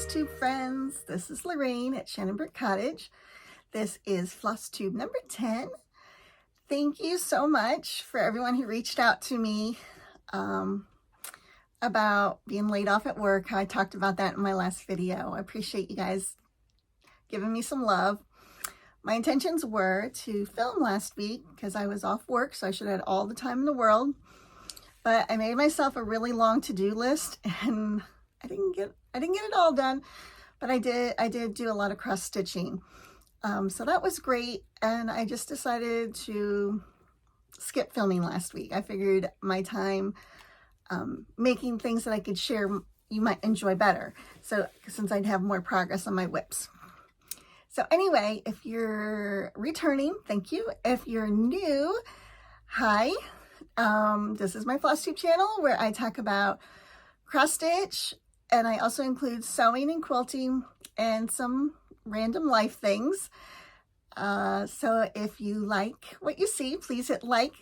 Flosstube friends. This is Lorraine at Shannonbrook Cottage. This is Flosstube number 10. Thank you so much for everyone who reached out to me about being laid off at work. I talked about that in my last video. I appreciate you guys giving me some love. My intentions were to film last week because I was off work, so I should have had all the time in the world. But I made myself a really long to-do list, and I didn't get it all done, but I did do a lot of cross stitching. So that was great, and I just decided to skip filming last week. I figured my time making things that I could share you might enjoy better, so since I'd have more progress on my whips. So anyway, if you're returning, thank you. If you're new, hi. This is my Flosstube channel where I talk about cross stitch, and I also include sewing and quilting and some random life things. So if you like what you see, please hit like,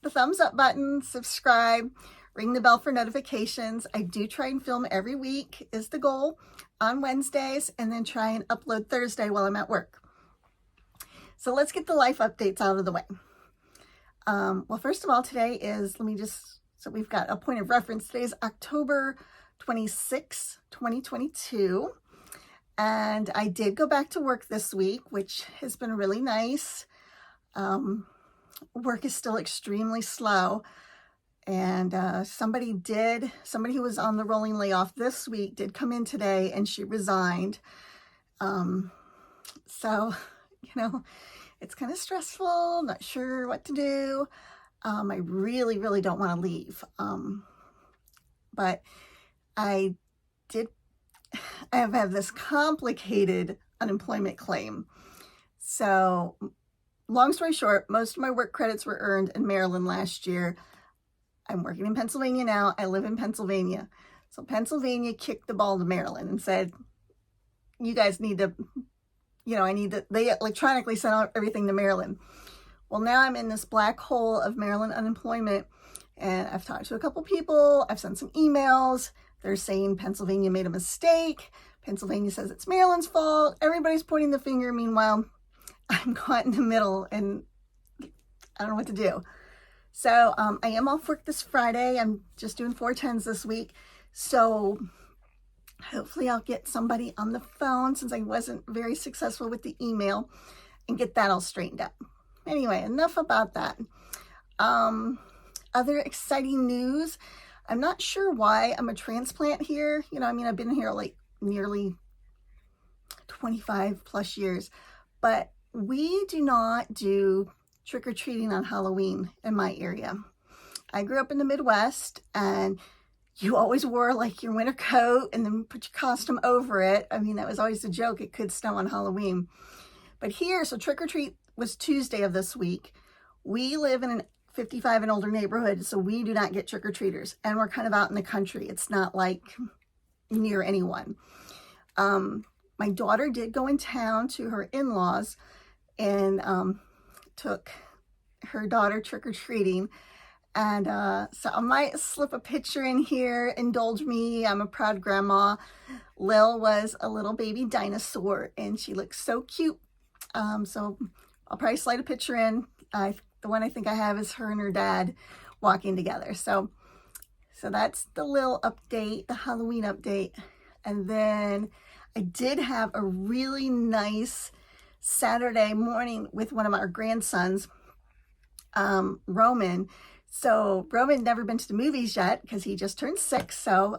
the thumbs up button, subscribe, ring the bell for notifications. I do try and film every week is the goal on Wednesdays, and then try and upload Thursday while I'm at work. So let's get the life updates out of the way. Well, first of all, today is, so we've got a point of reference. Today is October 26, 2022. And I did go back to work this week, which has been really nice. Work is still extremely slow. And somebody who was on the rolling layoff this week did come in today, and she resigned. So, it's kind of stressful, not sure what to do. I really, really don't want to leave. But I have had this complicated unemployment claim. So long story short, most of my work credits were earned in Maryland last year. I'm working in Pennsylvania now. I live in Pennsylvania. So Pennsylvania kicked the ball to Maryland and said, you guys need to, they electronically sent out everything to Maryland. Well, now I'm in this black hole of Maryland unemployment, and I've talked to a couple people. I've sent some emails. They're saying Pennsylvania made a mistake. Pennsylvania says it's Maryland's fault. Everybody's pointing the finger. Meanwhile, I'm caught in the middle, and I don't know what to do. So I am off work this Friday. I'm just doing 410s this week. So hopefully I'll get somebody on the phone, since I wasn't very successful with the email, and get that all straightened out. Anyway, enough about that. Other exciting news. I'm not sure why I'm a transplant here. I've been here like nearly 25 plus years, but we do not do trick-or-treating on Halloween in my area. I grew up in the Midwest, and you always wore like your winter coat and then put your costume over it. That was always the joke. It could snow on Halloween. But here, so trick-or-treat was Tuesday of this week. We live in a 55 and older neighborhood, so we do not get trick-or-treaters. And we're kind of out in the country. It's not like near anyone. My daughter did go in town to her in-laws and took her daughter trick-or-treating. And so I might slip a picture in here. Indulge me. I'm a proud grandma. Lil was a little baby dinosaur, and she looks so cute. So I'll probably slide a picture in. The one I think I have is her and her dad walking together. So that's the Lil update, the Halloween update. And then I did have a really nice Saturday morning with one of our grandsons, Roman. So Roman never been to the movies yet because he just turned 6. So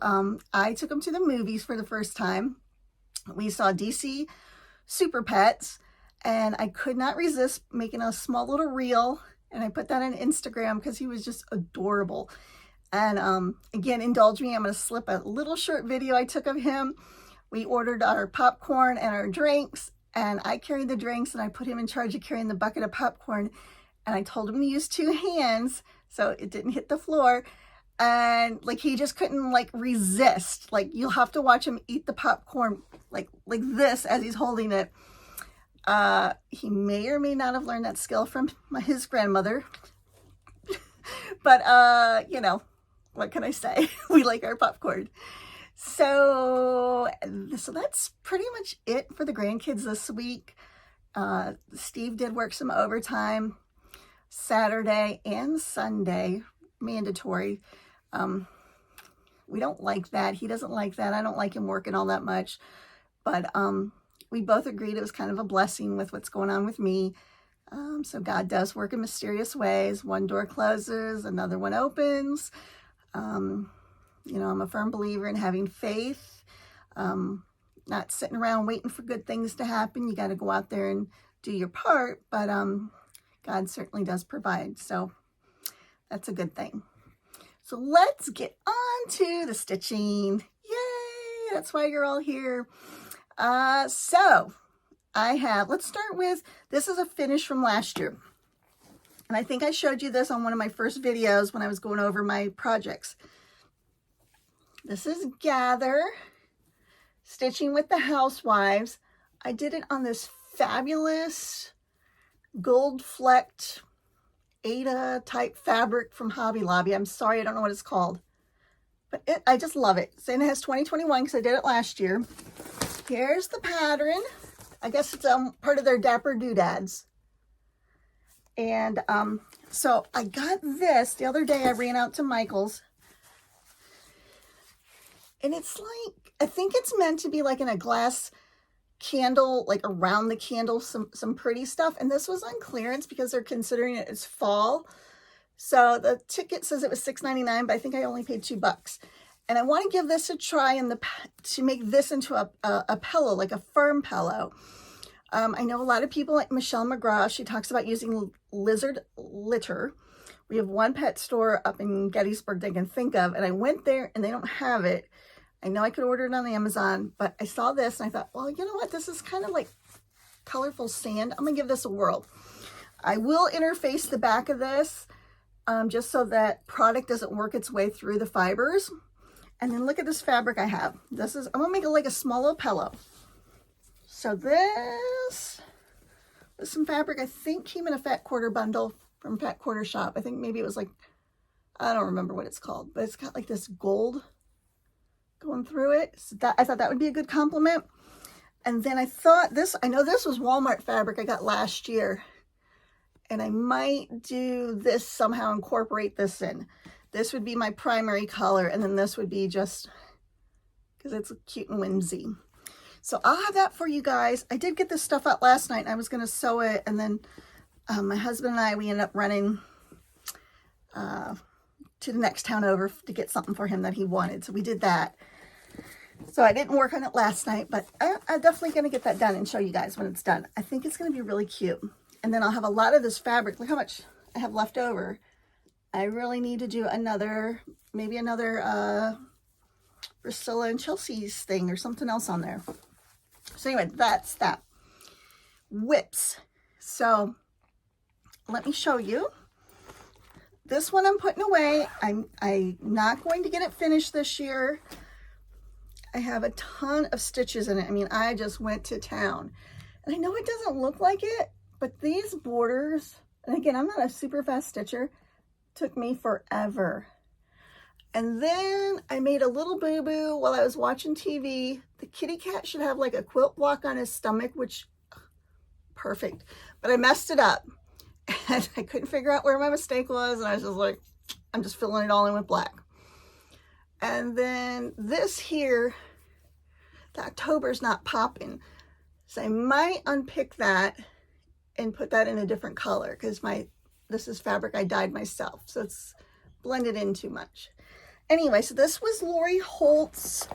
I took him to the movies for the first time. We saw DC Super Pets, and I could not resist making a small little reel, and I put that on Instagram because he was just adorable. And again, indulge me. I'm going to slip a little short video I took of him. We ordered our popcorn and our drinks, and I carried the drinks, and I put him in charge of carrying the bucket of popcorn. And I told him to use 2 hands so it didn't hit the floor. And he just couldn't resist. You'll have to watch him eat the popcorn like this as he's holding it. He may or may not have learned that skill from his grandmother. But, what can I say? We like our popcorn. So that's pretty much it for the grandkids this week. Steve did work some overtime Saturday and Sunday, mandatory. We don't like that. He doesn't like that. I don't like him working all that much. But we both agreed it was kind of a blessing with what's going on with me. So God does work in mysterious ways. One door closes, another one opens. You know, I'm a firm believer in having faith, not sitting around waiting for good things to happen. You got to go out there and do your part, but God certainly does provide. So that's a good thing. So let's get on to the stitching. Yay! That's why you're all here. So let's start with, this is a finish from last year. And I think I showed you this on one of my first videos when I was going over my projects. This is Gather, stitching with the housewives. I did it on this fabulous gold flecked Ada type fabric from Hobby Lobby. I'm sorry, I don't know what it's called, but I just love it. So it has 2021 because I did it last year. Here's the pattern. I guess it's part of their Dapper Doodads. And so I got this the other day. I ran out to Michael's. And it's like, I think it's meant to be like in a glass candle, like around the candle, some pretty stuff. And this was on clearance because they're considering it as fall. So the ticket says it was $6.99, but I think I only paid $2. And I want to give this a try to make this into a pillow, like a firm pillow. I know a lot of people like Michelle McGraw. She talks about using lizard litter. We have one pet store up in Gettysburg they can think of, and I went there and they don't have it. I know I could order it on Amazon, but I saw this and I thought, well, you know what? This is kind of like colorful sand. I'm going to give this a whirl. I will interface the back of this just so that product doesn't work its way through the fibers. And then look at this fabric I have. I'm going to make it like a small little pillow. So this was some fabric I think came in a Fat Quarter bundle from Fat Quarter Shop. I think maybe it was like, I don't remember what it's called, but it's got like this gold going through it. So I thought that would be a good compliment. And then I know this was Walmart fabric I got last year. And I might do this somehow, incorporate this in. This would be my primary color. And then this would be just, because it's cute and whimsy. So I'll have that for you guys. I did get this stuff out last night and I was going to sew it. And then my husband and I, we ended up running to the next town over to get something for him that he wanted. So we did that. So I didn't work on it last night, but I'm definitely going to get that done and show you guys when it's done. I think it's going to be really cute. And then I'll have a lot of this fabric. Look how much I have left over. I really need to do maybe another Priscilla and Chelsea's thing or something else on there. So anyway, that's that. Whips. So let me show you. This one I'm putting away. I'm not going to get it finished this year. I have a ton of stitches in it. I mean, I just went to town. And I know it doesn't look like it, but these borders, and again, I'm not a super fast stitcher, took me forever. And then I made a little boo-boo while I was watching TV. The kitty cat should have like a quilt block on his stomach, which, perfect. But I messed it up. And I couldn't figure out where my mistake was. And I was just like, I'm just filling it all in with black. And then this here, the October's not popping. So I might unpick that and put that in a different color because this is fabric I dyed myself. So it's blended in too much. Anyway, so this was Lori Holt's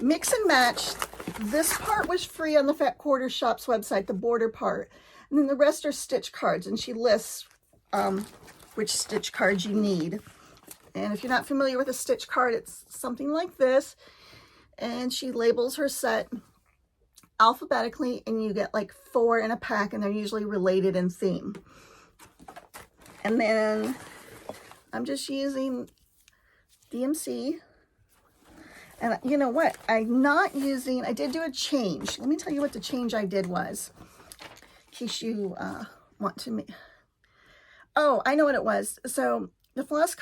mix and match. This part was free on the Fat Quarter Shop's website, the border part. And then the rest are stitch cards. And she lists which stitch cards you need. And if you're not familiar with a stitch card, it's something like this. And she labels her set alphabetically, and you get like 4 in a pack, and they're usually related in theme. And then I'm just using DMC. And you know what? I did do a change. Let me tell you what the change I did was, in case you want to make. Oh, I know what it was. So the floss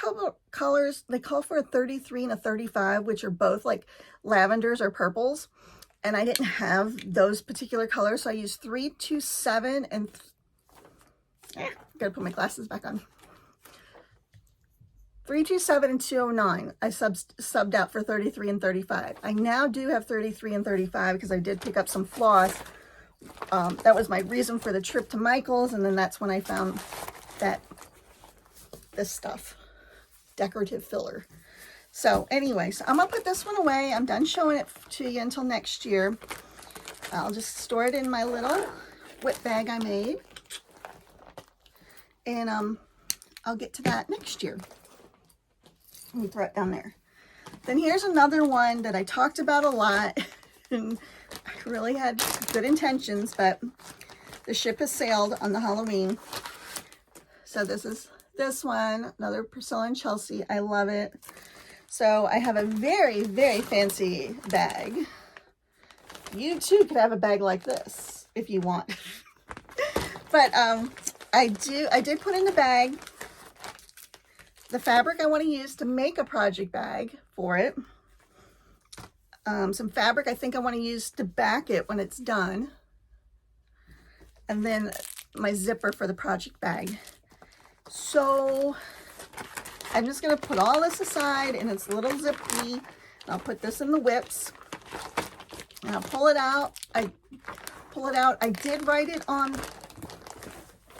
colors, they call for a 33 and a 35, which are both like lavenders or purples. And I didn't have those particular colors, so I used 327 and gotta put my glasses back on. 327 and 209. I subbed out for 33 and 35. I now do have 33 and 35 because I did pick up some floss. That was my reason for the trip to Michael's, and then that's when I found this stuff, decorative filler. So anyway, so I'm gonna put this one away. I'm done showing it to you until next year. I'll just store it in my little whip bag I made, and I'll get to that next year. Let me throw it down there. Then here's another one that I talked about a lot, and I really had good intentions, but the ship has sailed on the Halloween. So this is this one, another Priscilla and Chelsea. I love it. So I have a very, very fancy bag. You too could have a bag like this if you want. But I did put in the bag the fabric I want to use to make a project bag for it. Some fabric I think I want to use to back it when it's done. And then my zipper for the project bag. So I'm just going to put all this aside in its little zippy. And I'll put this in the whips. And I'll pull it out. I did write it on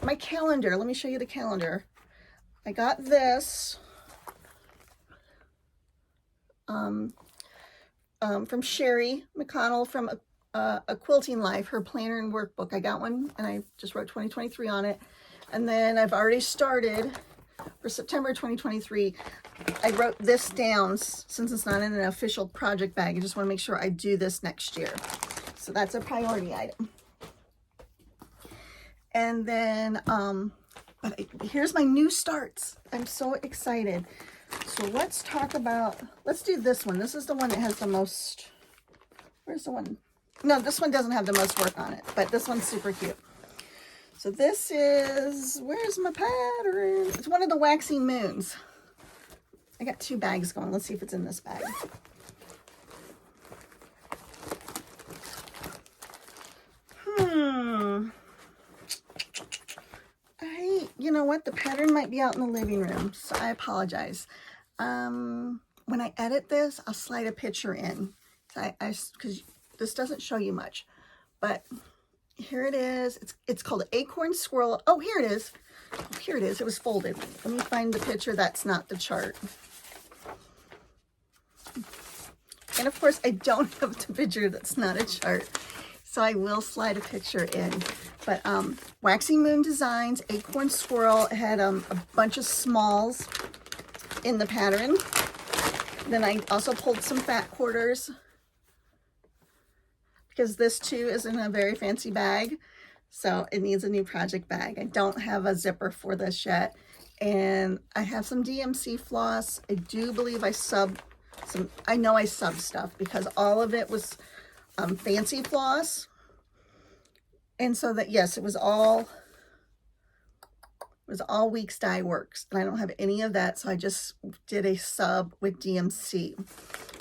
my calendar. Let me show you the calendar. I got this from Sherry McConnell from a Quilting Life, her planner and workbook. I got one and I just wrote 2023 on it. And then I've already started for September 2023. I wrote this down since it's not in an official project bag. I just want to make sure I do this next year. So that's a priority item. And then, but here's my new starts. I'm so excited. So let's do this one. This is the one that has the most, where's the one? No, this one doesn't have the most work on it, but this one's super cute. So this is, where's my pattern? It's one of the waxing moons. I got two bags going. Let's see if it's in this bag. You know what? The pattern might be out in the living room, so I apologize. When I edit this, I'll slide a picture in. Because this doesn't show you much. But here it is. It's called Acorn Squirrel. Oh, here it is. Oh, here it is. It was folded. Let me find the picture that's not the chart. And of course, I don't have the picture that's not a chart. So I will slide a picture in. But Waxing Moon Designs, Acorn Squirrel. It had a bunch of smalls in the pattern. Then I also pulled some fat quarters, because this too is in a very fancy bag. So it needs a new project bag. I don't have a zipper for this yet. And I have some DMC floss. I do believe I subbed some, I know I subbed stuff because all of it was fancy floss. And so that, yes, it was all Weeks Dye Works. And I don't have any of that, so I just did a sub with DMC.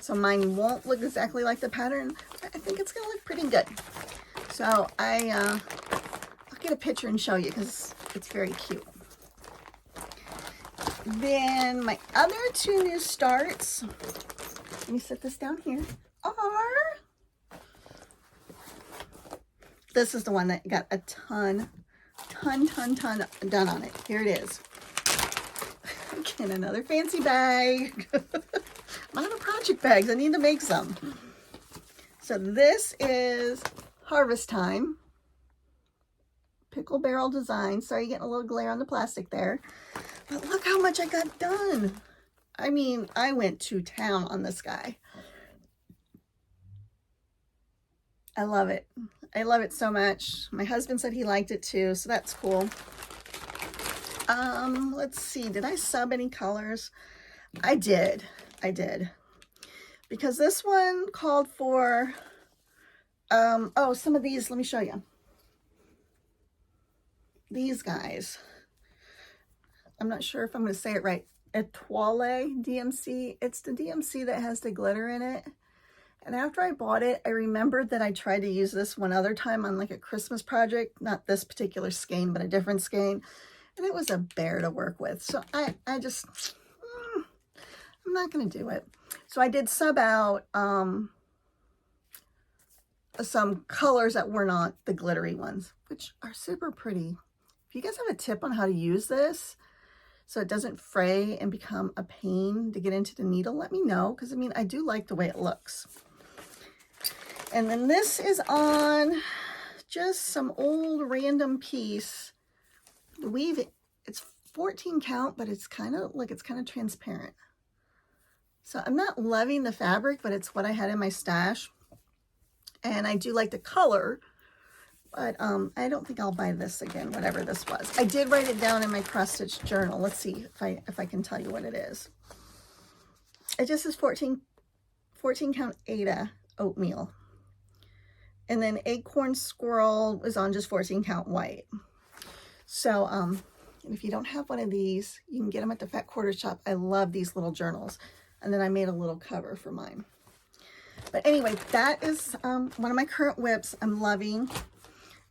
So mine won't look exactly like the pattern. I think it's gonna look pretty good. So I'll get a picture and show you because it's very cute. Then my other two new starts, let me set this down here, are, this is the one that got a ton done on it. Here it is. Again, another fancy bag. I'm out of project bags. I need to make some. So this is Harvest Time. Pickle Barrel design. Sorry, getting a little glare on the plastic there. But look how much I got done. I mean, I went to town on this guy. I love it. I love it so much. My husband said he liked it too, so that's cool. Let's see. Did I sub any colors? I did. Because this one called for, oh, some of these, let me show you. These guys. I'm not sure if I'm going to say it right. Etoile DMC. It's the DMC that has the glitter in it. And after I bought it, I remembered that I tried to use this one other time on like a Christmas project, not this particular skein, but a different skein. And it was a bear to work with. So I just, I'm not going to do it. So I did sub out some colors that were not the glittery ones, which are super pretty. If you guys have a tip on how to use this so it doesn't fray and become a pain to get into the needle, let me know, because I mean, I do like the way it looks. And then this is on just some old random piece. The weave, it's 14 count, but it's kind of transparent. So I'm not loving the fabric, but it's what I had in my stash. And I do like the color, but I don't think I'll buy this again, whatever this was. I did write it down in my cross-stitch journal. Let's see if I can tell you what it is. It just is 14 count Ada oatmeal. And then Acorn Squirrel was on just 14 count white. So if you don't have one of these, you can get them at the Fat Quarter Shop. I love these little journals. And then I made a little cover for mine. But anyway, that is one of my current whips I'm loving.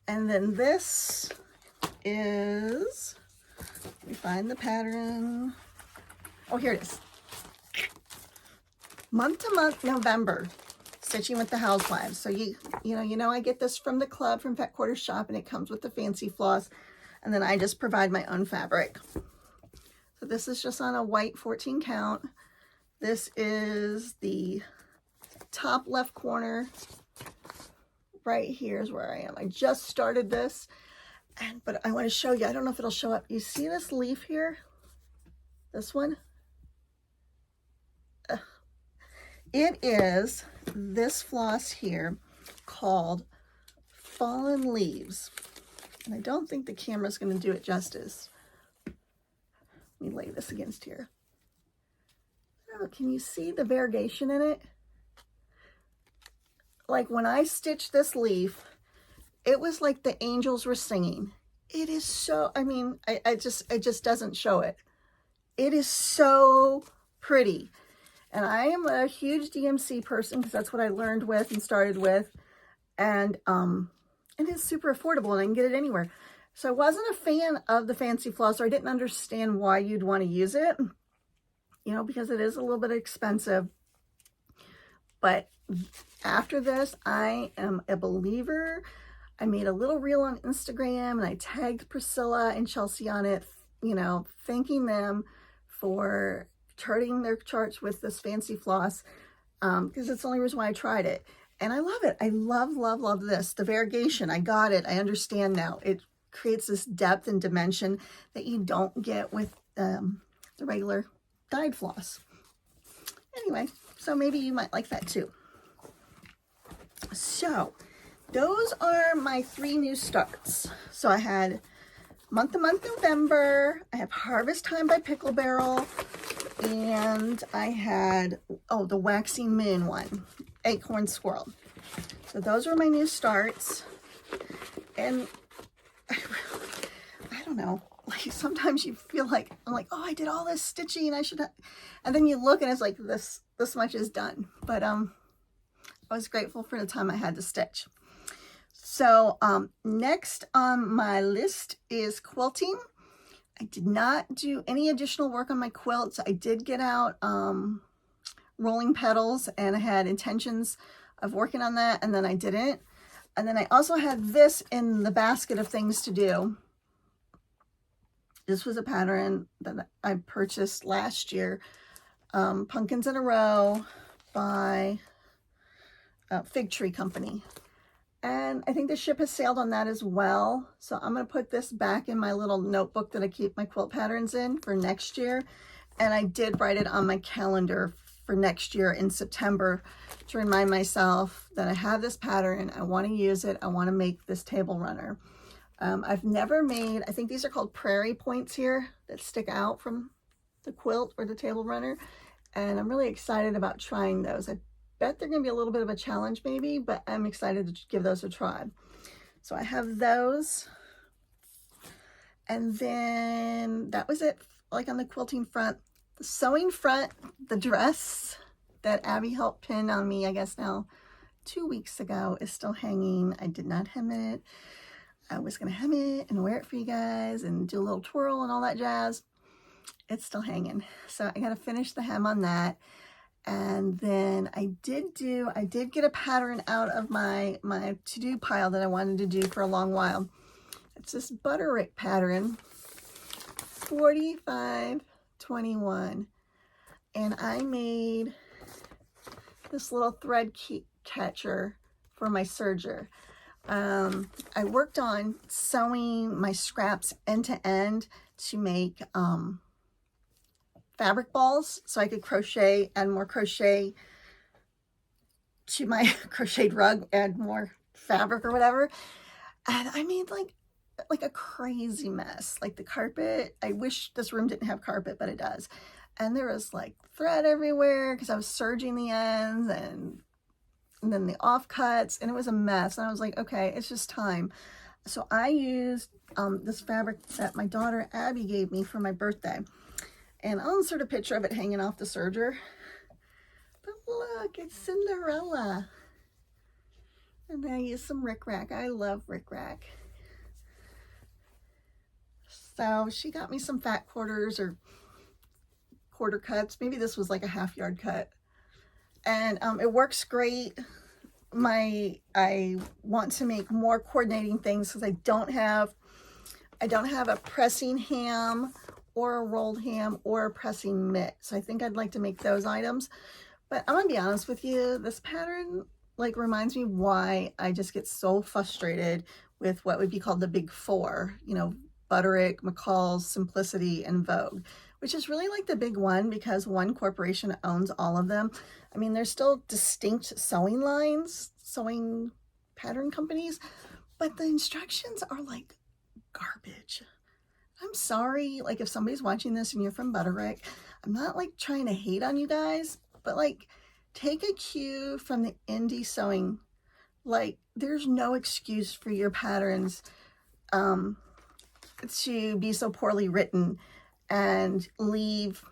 And then this is, let me find the pattern. Oh, here it is. Month to month, November, stitching with the housewives. So you know, I get this from the club, from Fat Quarter Shop, and it comes with the fancy floss. And then I just provide my own fabric. So this is just on a white 14 count. This is the top left corner. Right here is where I am. I just started this, but I want to show you. I don't know if it'll show up. You see this leaf here? This one? It is this floss here called Fallen Leaves. And I don't think the camera's going to do it justice. Let me lay this against here. Oh, can you see the variegation in it? Like when I stitched this leaf, it was like the angels were singing. It is so, I mean, it just doesn't show it. It is so pretty. And I am a huge DMC person because that's what I learned with and started with. And it is super affordable and I can get it anywhere. So I wasn't a fan of the fancy floss, or I didn't understand why you'd want to use it, you know, because it is a little bit expensive. But after this, I am a believer. I made a little reel on Instagram and I tagged Priscilla and Chelsea on it, you know, thanking them for charting their charts with this fancy floss, because it's the only reason why I tried it. And I love it. I love this. The variegation, I got it. I understand now. It creates this depth and dimension that you don't get with the regular dyed floss. Anyway, so maybe you might like that too. So those are my 3 new starts. So I had month to month November, I have Harvest Time by Pickle Barrel, and I had, oh, the Waxing Moon one, Acorn Squirrel. So those are my new starts. And I don't know, like sometimes you feel like, I'm like, oh, I did all this stitching, I should have, and then you look and it's like this much is done. But I was grateful for the time I had to stitch. So next on my list is quilting. I did not do any additional work on my quilts. I did get out rolling petals and I had intentions of working on that, and then I didn't. And then I also had this in the basket of things to do. This was a pattern that I purchased last year, Pumpkins in a Row by Fig Tree Company. And I think the ship has sailed on that as well. So I'm going to put this back in my little notebook that I keep my quilt patterns in for next year. And I did write it on my calendar for next year in September to remind myself that I have this pattern, I want to use it, I want to make this table runner. I've never made, I think these are called prairie points here that stick out from the quilt or the table runner. And I'm really excited about trying those. I bet they're going to be a little bit of a challenge maybe, but I'm excited to give those a try. So I have those. And then that was it, like on the quilting front. The sewing front, the dress that Abby helped pin on me, I guess now 2 weeks ago, is still hanging. I did not hem it. I was going to hem it and wear it for you guys and do a little twirl and all that jazz. It's still hanging. So I got to finish the hem on that. And then I did get a pattern out of my to-do pile that I wanted to do for a long while. It's this Butterick pattern, 4521. And I made this little thread catcher for my serger. I worked on sewing my scraps end to end to make fabric balls so I could crochet, add more crochet to my crocheted rug, add more fabric or whatever. And I made like a crazy mess. Like the carpet, I wish this room didn't have carpet, but it does. And there was like thread everywhere because I was serging the ends and then the offcuts, and it was a mess. And I was like, okay, it's just time. So I used this fabric that my daughter Abby gave me for my birthday. And I'll insert a picture of it hanging off the serger. But look, it's Cinderella. And I used some rickrack. I love rickrack. So she got me some fat quarters or quarter cuts. Maybe this was like a half yard cut. And it works great. I want to make more coordinating things because I don't have a pressing ham or a rolled ham or a pressing mitt. So I think I'd like to make those items. But I'm gonna be honest with you, this pattern like reminds me why I just get so frustrated with what would be called the big four, you know, Butterick, McCall's, Simplicity, and Vogue, which is really like the big one because one corporation owns all of them. I mean, there's still distinct sewing lines, sewing pattern companies, but the instructions are like garbage. I'm sorry, like if somebody's watching this and you're from Butterick, I'm not like trying to hate on you guys, but like take a cue from the indie sewing. Like there's no excuse for your patterns to be so poorly written and leave,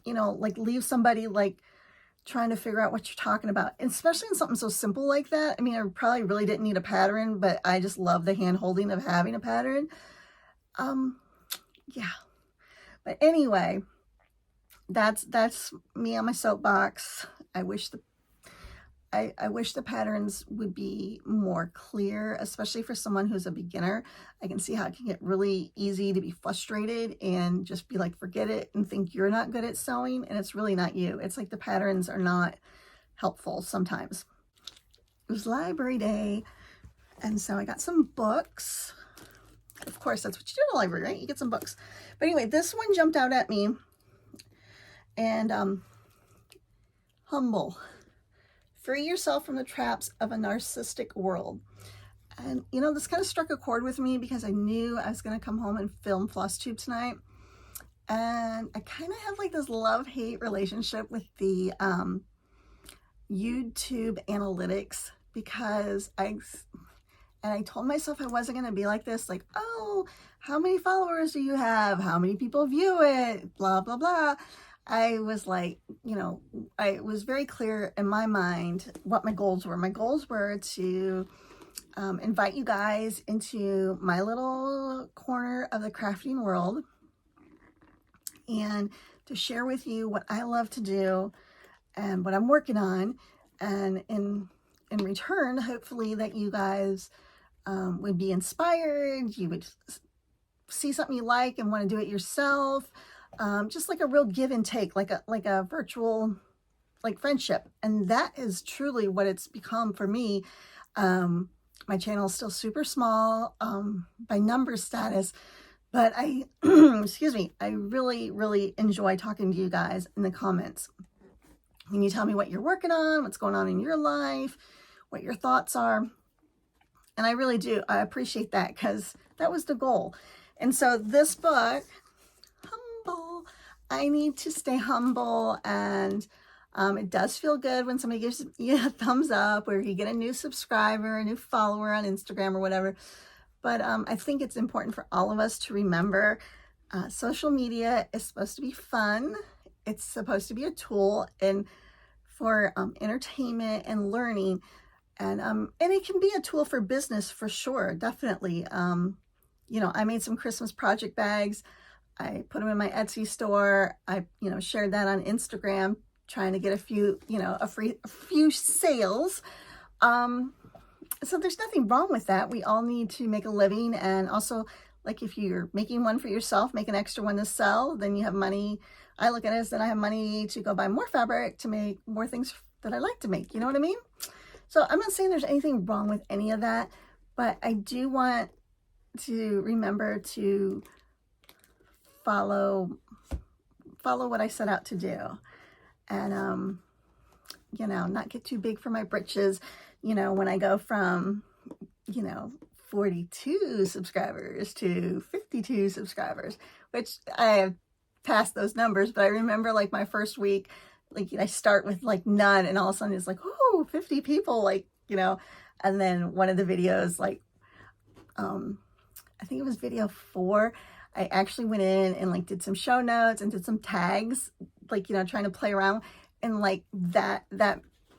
you know, like leave somebody like trying to figure out what you're talking about, and especially in something so simple like that. I mean, I probably really didn't need a pattern, but I just love the hand holding of having a pattern. Yeah, but anyway, that's me on my soapbox. I wish the patterns would be more clear, especially for someone who's a beginner. I can see how it can get really easy to be frustrated and just be like, forget it, and think you're not good at sewing, and it's really not you. It's like the patterns are not helpful sometimes. It was library day, and so I got some books. Of course, that's what you do in a library, right? You get some books. But anyway, this one jumped out at me, and Humble. Free yourself from the traps of a narcissistic world. And you know, this kind of struck a chord with me because I knew I was going to come home and film Flosstube tonight. And I kind of have like this love-hate relationship with the YouTube analytics, because I told myself I wasn't going to be like this, like, oh, how many followers do you have? How many people view it? Blah, blah, blah. I was like, you know, it was very clear in my mind what my goals were. My goals were to invite you guys into my little corner of the crafting world and to share with you what I love to do and what I'm working on. And in return, hopefully that you guys would be inspired. You would see something you like and want to do it yourself. Just like a real give and take, like a virtual like friendship. And that is truly what it's become for me. My channel is still super small by number status, but I excuse me, I really enjoy talking to you guys in the comments. When you tell me what you're working on, what's going on in your life, what your thoughts are. And I really do. I appreciate that because that was the goal. And so this book, I need to stay humble, and it does feel good when somebody gives you a thumbs up, or you get a new subscriber, a new follower on Instagram or whatever. But I think it's important for all of us to remember social media is supposed to be fun. it's supposed to be a tool and for entertainment and learning, and it can be a tool for business for sure, definitely. You know, I made some Christmas project bags. I put them in my Etsy store. I, you know, shared that on Instagram, trying to get a few, you know, a few sales. So there's nothing wrong with that. We all need to make a living, and also, like, if you're making one for yourself, make an extra one to sell, then you have money. I look at it as that I have money to go buy more fabric to make more things that I like to make. You know what I mean? So I'm not saying there's anything wrong with any of that, but I do want to remember to follow what I set out to do, and you know, not get too big for my britches. You know, when I go from, you know, 42 subscribers to 52 subscribers, which I have passed those numbers, but I remember like my first week, like I start with like none, and all of a sudden it's like, oh, 50 people, like, you know. And then one of the videos, like, I think it was video 4, I actually went in and like did some show notes and did some tags, like, you know, trying to play around, and like that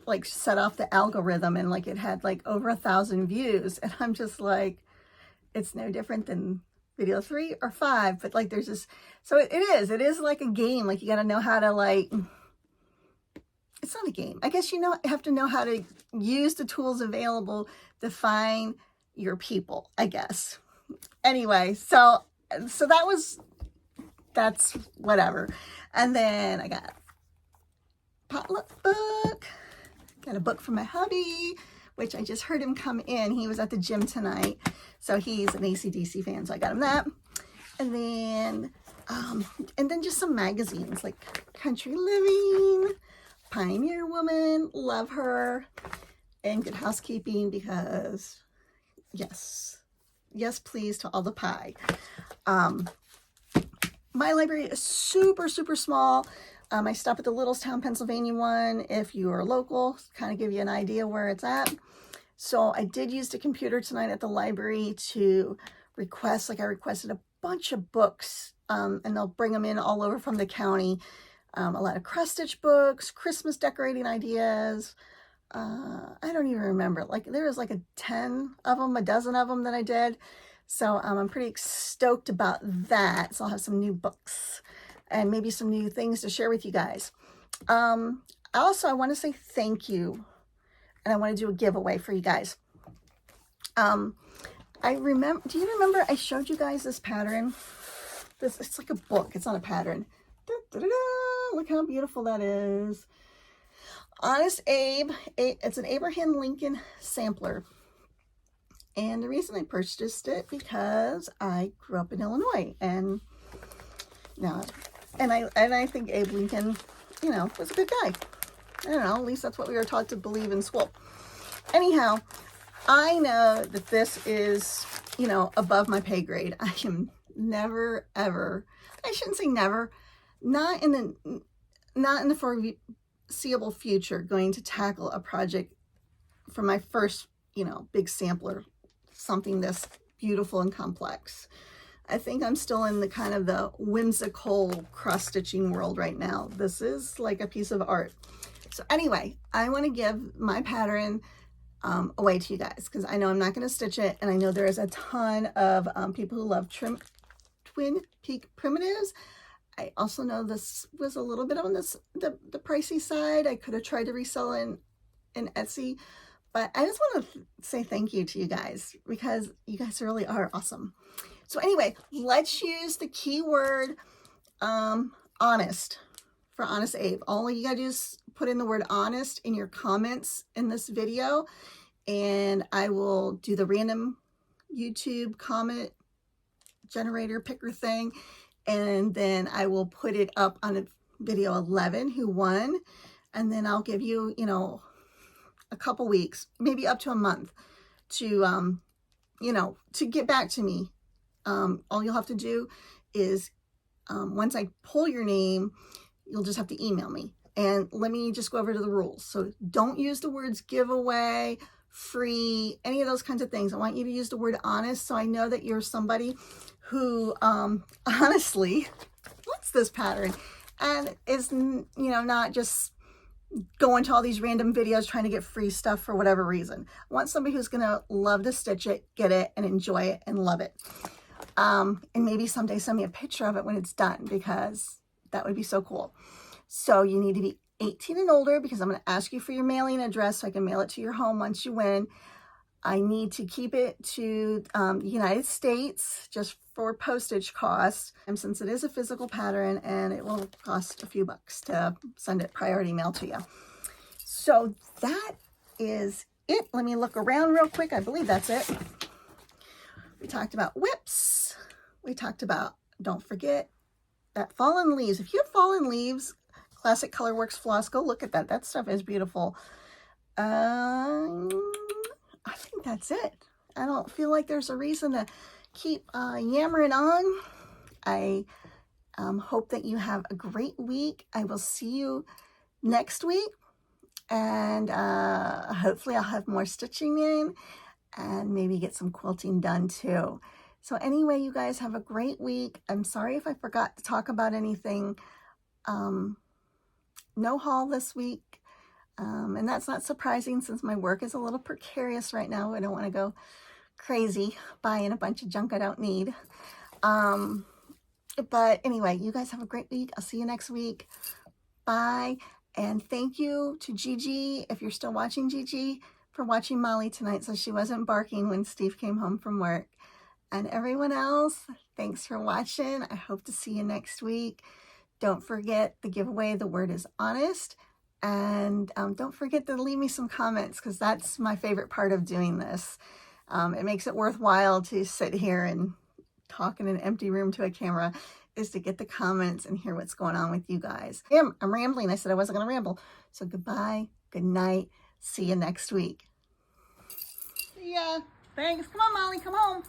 like set off the algorithm, and like it had like over 1,000 views, and I'm just like, it's no different than video 3 or 5, but like there's this, so it is like a game. Like, you got to know how to, like, it's not a game, I guess, you know, you have to know how to use the tools available to find your people, I guess. Anyway, so that's whatever. And then I got potluck book. Got a book from my hubby, which I just heard him come in. He was at the gym tonight, so he's an AC/DC fan, so I got him that. And then just some magazines like Country Living, Pioneer Woman, love her, and Good Housekeeping, because yes, please to all the pie. My library is super small. I stop at the Littlestown, Pennsylvania one. If you are local, kind of give you an idea where it's at. So I did use the computer tonight at the library to request, like I requested a bunch of books, and they'll bring them in all over from the county. A lot of cross stitch books, Christmas decorating ideas. I don't even remember. Like, there was like a dozen of them that I did. So I'm pretty stoked about that. So I'll have some new books and maybe some new things to share with you guys. Also, I want to say thank you, and I want to do a giveaway for you guys. Do you remember I showed you guys this pattern? It's like a book. It's not a pattern. Look how beautiful that is. Honest Abe. It's an Abraham Lincoln sampler. And the reason I purchased it, because I grew up in Illinois, and I think Abe Lincoln, you know, was a good guy. I don't know, at least that's what we were taught to believe in school. Anyhow, I know that this is, you know, above my pay grade. I am never, ever, I shouldn't say never, not in the foreseeable future going to tackle a project for my first, you know, big sampler, something this beautiful and complex. I think I'm still in the kind of the whimsical cross-stitching world right now. This is like a piece of art. So anyway, I want to give my pattern away to you guys, because I know I'm not going to stitch it, and I know there is a ton of people who love Twin Peak primitives. I also know this was a little bit on the pricey side. I could have tried to resell in Etsy, but I just want to say thank you to you guys, because you guys really are awesome. So anyway, let's use the keyword honest for Honest Abe. All you gotta do is put in the word honest in your comments in this video, and I will do the random YouTube comment generator picker thing, and then I will put it up on a video 11 who won, and then I'll give you, you know, a couple weeks, maybe up to a month to you know, to get back to me. All you'll have to do is once I pull your name, you'll just have to email me. And let me just go over to the rules. So don't use the words giveaway, free, any of those kinds of things. I want you to use the word honest, so I know that you're somebody who honestly wants this pattern and is, you know, not just going to all these random videos trying to get free stuff for whatever reason. I want somebody who's going to love to stitch it, get it, and enjoy it and love it. And maybe someday send me a picture of it when it's done, because that would be so cool. So you need to be 18 and older, because I'm going to ask you for your mailing address so I can mail it to your home once you win. I need to keep it to the United States just for postage costs, and since it is a physical pattern, and it will cost a few bucks to send it priority mail to you. So that is it. Let me look around real quick. I believe that's it. We talked about whips. We talked about, don't forget, that fallen leaves. If you have fallen leaves, Classic Colorworks floss, go look at that. That stuff is beautiful. I think that's it. I don't feel like there's a reason to keep yammering on. I hope that you have a great week. I will see you next week, and hopefully I'll have more stitching in and maybe get some quilting done too. So anyway, you guys have a great week. I'm sorry if I forgot to talk about anything. No haul this week. And that's not surprising since my work is a little precarious right now. I don't want to go crazy buying a bunch of junk I don't need. But anyway, you guys have a great week. I'll see you next week. Bye. And thank you to Gigi, if you're still watching, Gigi, for watching Molly tonight so she wasn't barking when Steve came home from work. And everyone else, thanks for watching. I hope to see you next week. Don't forget the giveaway. The word is honest. And don't forget to leave me some comments, because that's my favorite part of doing this. It makes it worthwhile to sit here and talk in an empty room to a camera, is to get the comments and hear what's going on with you guys. I'm rambling. I said I wasn't going to ramble. So goodbye, good night. See you next week. See ya. Thanks. Come on, Molly, come home.